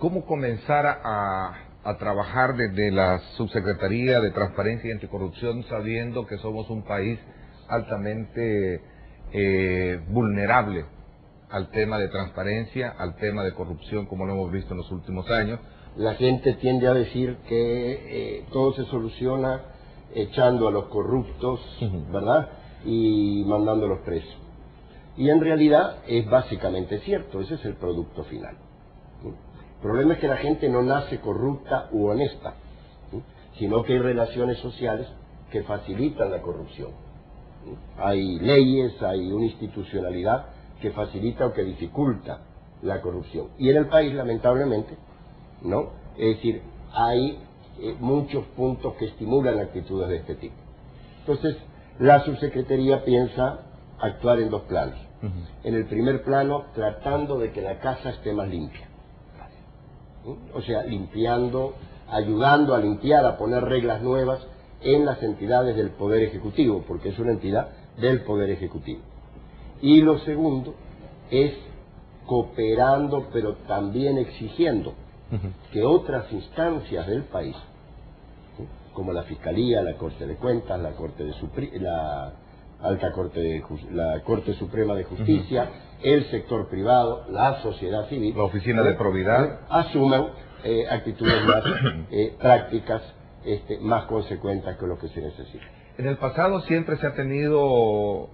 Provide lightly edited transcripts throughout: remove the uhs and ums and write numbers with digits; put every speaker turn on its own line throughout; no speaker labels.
cómo comenzar a trabajar desde la Subsecretaría de Transparencia y Anticorrupción, sabiendo que somos un país altamente vulnerable al tema de transparencia, al tema de corrupción, como lo hemos visto en los últimos años?
La gente tiende a decir que todo se soluciona echando a los corruptos, ¿verdad? Y mandándolos presos. Y en realidad es básicamente cierto, ese es el producto final. El problema es que la gente no nace corrupta u honesta, sino que hay relaciones sociales que facilitan la corrupción. Hay leyes, hay una institucionalidad que facilita o que dificulta la corrupción. Y en el país, lamentablemente, ¿no? Es decir, hay muchos puntos que estimulan actitudes de este tipo. Entonces, la subsecretaría piensa actuar en dos planos. En el primer plano, tratando de que la casa esté más limpia. O sea, limpiando, ayudando a limpiar, a poner reglas nuevas en las entidades del Poder Ejecutivo, porque es una entidad del Poder Ejecutivo. Y lo segundo es cooperando, pero también exigiendo que otras instancias del país, como la Fiscalía, la Corte de Cuentas, la Corte Suprema de Justicia, el sector privado, la sociedad civil,
la Oficina de Probidad,
asuman actitudes más prácticas, más consecuentes que lo que se necesita.
En el pasado siempre se ha tenido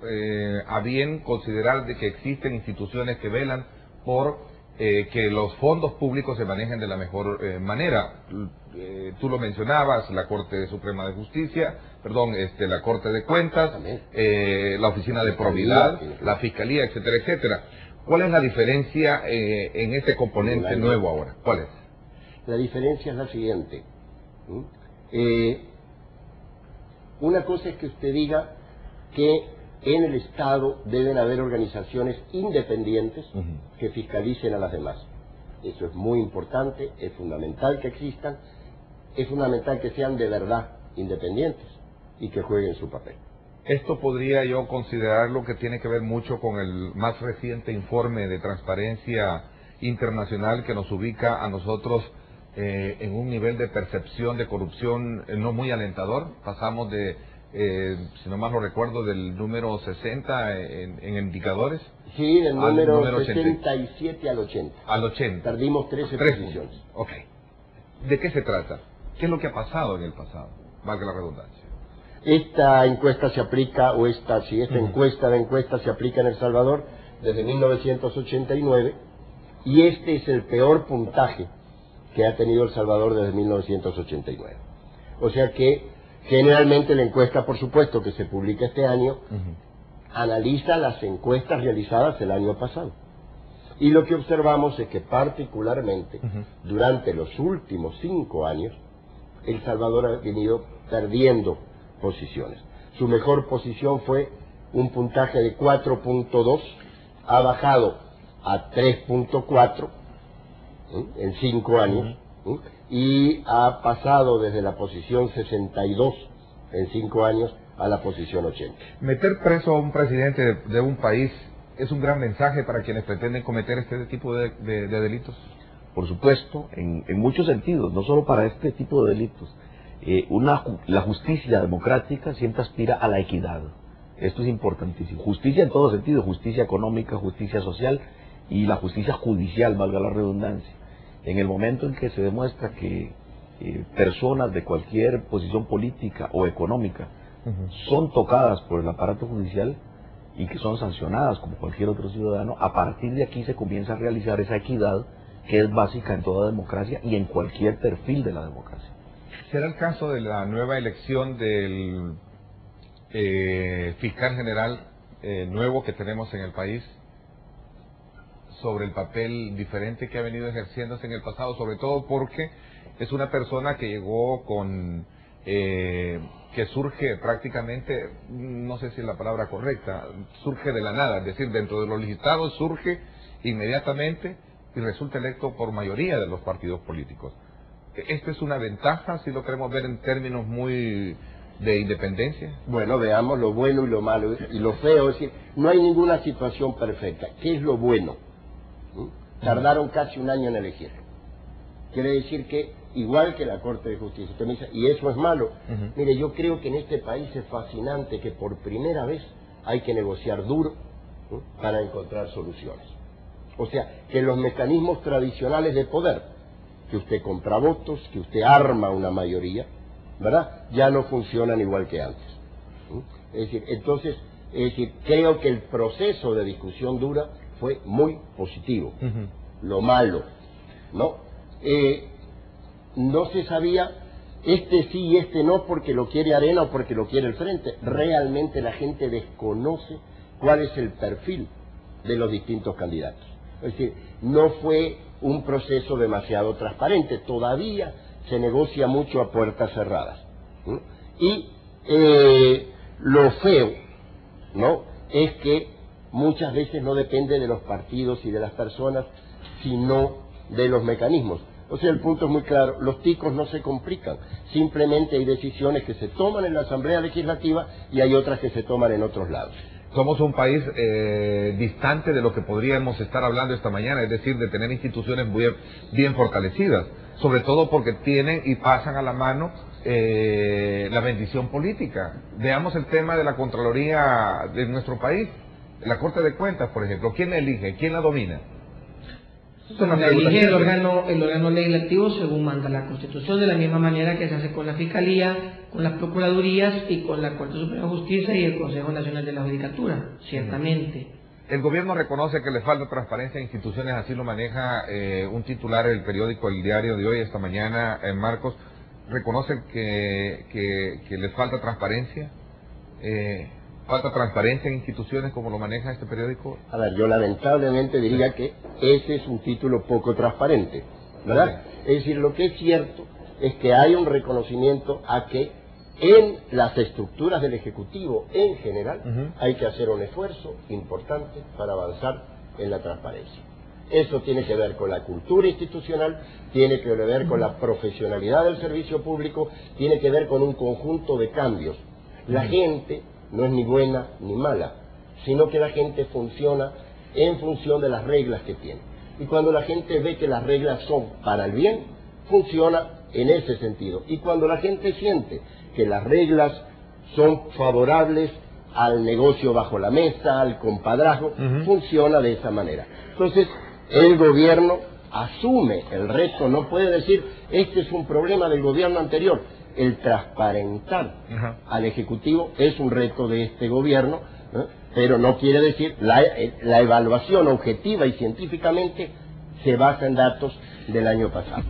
a bien considerar de que existen instituciones que velan por que los fondos públicos se manejen de la mejor manera. Tú lo mencionabas, la Corte Suprema de Justicia, la Corte de Cuentas, la Oficina de Probidad, la Fiscalía, etcétera, etcétera. ¿Cuál es la diferencia en este componente nuevo ahora? ¿Cuál es?
La diferencia es la siguiente. Una cosa es que usted diga que en el Estado deben haber organizaciones independientes que fiscalicen a las demás. Eso es muy importante, es fundamental que existan, es fundamental que sean de verdad independientes y que jueguen su papel.
Esto podría yo considerarlo que tiene que ver mucho con el más reciente informe de Transparencia Internacional que nos ubica a nosotros en un nivel de percepción de corrupción no muy alentador. Pasamos de, si no mal lo recuerdo, del número 60 en indicadores.
Sí, del número 67 al 80.
Al 80.
Perdimos 13 posiciones.
Ok. ¿De qué se trata? ¿Qué es lo que ha pasado en el pasado? Valga la redundancia.
Esta encuesta se aplica, esta encuesta se aplica en El Salvador desde 1989 y este es el peor puntaje que ha tenido El Salvador desde 1989. O sea que generalmente la encuesta, por supuesto, que se publica este año, analiza las encuestas realizadas el año pasado. Y lo que observamos es que particularmente durante los últimos 5 años, El Salvador ha venido perdiendo posiciones. Su mejor posición fue un puntaje de 4.2, ha bajado a 3.4 en 5 años, y ha pasado desde la posición 62 en 5 años a la posición 80.
Meter preso a un presidente de un país es un gran mensaje para quienes pretenden cometer este tipo de delitos.
Por supuesto, en muchos sentidos, no solo para este tipo de delitos. La justicia democrática siempre aspira a la equidad. Esto es importantísimo. Justicia en todo sentido, justicia económica, justicia social y la justicia judicial, valga la redundancia. En el momento en que se demuestra que personas de cualquier posición política o económica son tocadas por el aparato judicial y que son sancionadas como cualquier otro ciudadano, a partir de aquí se comienza a realizar esa equidad que es básica en toda democracia y en cualquier perfil de la democracia.
¿Será el caso de la nueva elección del fiscal general nuevo que tenemos en el país sobre el papel diferente que ha venido ejerciéndose en el pasado, sobre todo porque es una persona que llegó con que surge prácticamente, no sé si es la palabra correcta, surge de la nada, es decir, dentro de los listados surge inmediatamente y resulta electo por mayoría de los partidos políticos. ¿Esto es una ventaja si lo queremos ver en términos muy de independencia?
Bueno, veamos lo bueno y lo malo y lo feo, es decir, no hay ninguna situación perfecta. ¿Qué es lo bueno? Tardaron casi un año en elegir. Quiere decir que, igual que la Corte de Justicia, usted me dice, ¿y eso es malo? Mire, yo creo que en este país es fascinante que por primera vez hay que negociar duro para encontrar soluciones. O sea, que los mecanismos tradicionales de poder, que usted compra votos, que usted arma una mayoría, ¿verdad?, ya no funcionan igual que antes. Es decir, entonces, creo que el proceso de discusión dura fue muy positivo. Lo malo, ¿no? No se sabía este sí y este no porque lo quiere Arena o porque lo quiere el Frente. Realmente la gente desconoce cuál es el perfil de los distintos candidatos. Es decir, no fue un proceso demasiado transparente. Todavía se negocia mucho a puertas cerradas. Y lo feo, ¿no?, es que muchas veces no depende de los partidos y de las personas, sino de los mecanismos. O sea, el punto es muy claro, los ticos no se complican, simplemente hay decisiones que se toman en la Asamblea Legislativa y hay otras que se toman en otros lados.
Somos un país distante de lo que podríamos estar hablando esta mañana, es decir, de tener instituciones bien fortalecidas, sobre todo porque tienen y pasan a la mano la bendición política. Veamos el tema de la Contraloría de nuestro país, la Corte de Cuentas, por ejemplo. ¿Quién la elige? ¿Quién la domina?
La elige el órgano legislativo según manda la Constitución, de la misma manera que se hace con la Fiscalía, con las Procuradurías y con la Corte Suprema de Justicia y el Consejo Nacional de la Judicatura, ciertamente.
El gobierno reconoce que le falta transparencia a instituciones, así lo maneja un titular del periódico El Diario de hoy, esta mañana, Marcos. ¿Reconoce que les falta transparencia? ¿Falta transparencia en instituciones como lo maneja este periódico?
A ver, yo lamentablemente diría que ese es un título poco transparente, ¿verdad? Es decir, lo que es cierto es que hay un reconocimiento a que en las estructuras del Ejecutivo en general hay que hacer un esfuerzo importante para avanzar en la transparencia. Eso tiene que ver con la cultura institucional, tiene que ver con la profesionalidad del servicio público, tiene que ver con un conjunto de cambios. La gente no es ni buena ni mala, sino que la gente funciona en función de las reglas que tiene. Y cuando la gente ve que las reglas son para el bien, funciona en ese sentido. Y cuando la gente siente que las reglas son favorables al negocio bajo la mesa, al compadrazgo, funciona de esa manera. Entonces, el gobierno asume el reto, no puede decir, este es un problema del gobierno anterior. El transparentar al Ejecutivo es un reto de este gobierno, ¿no? Pero no quiere decir, la evaluación objetiva y científicamente se basa en datos del año pasado.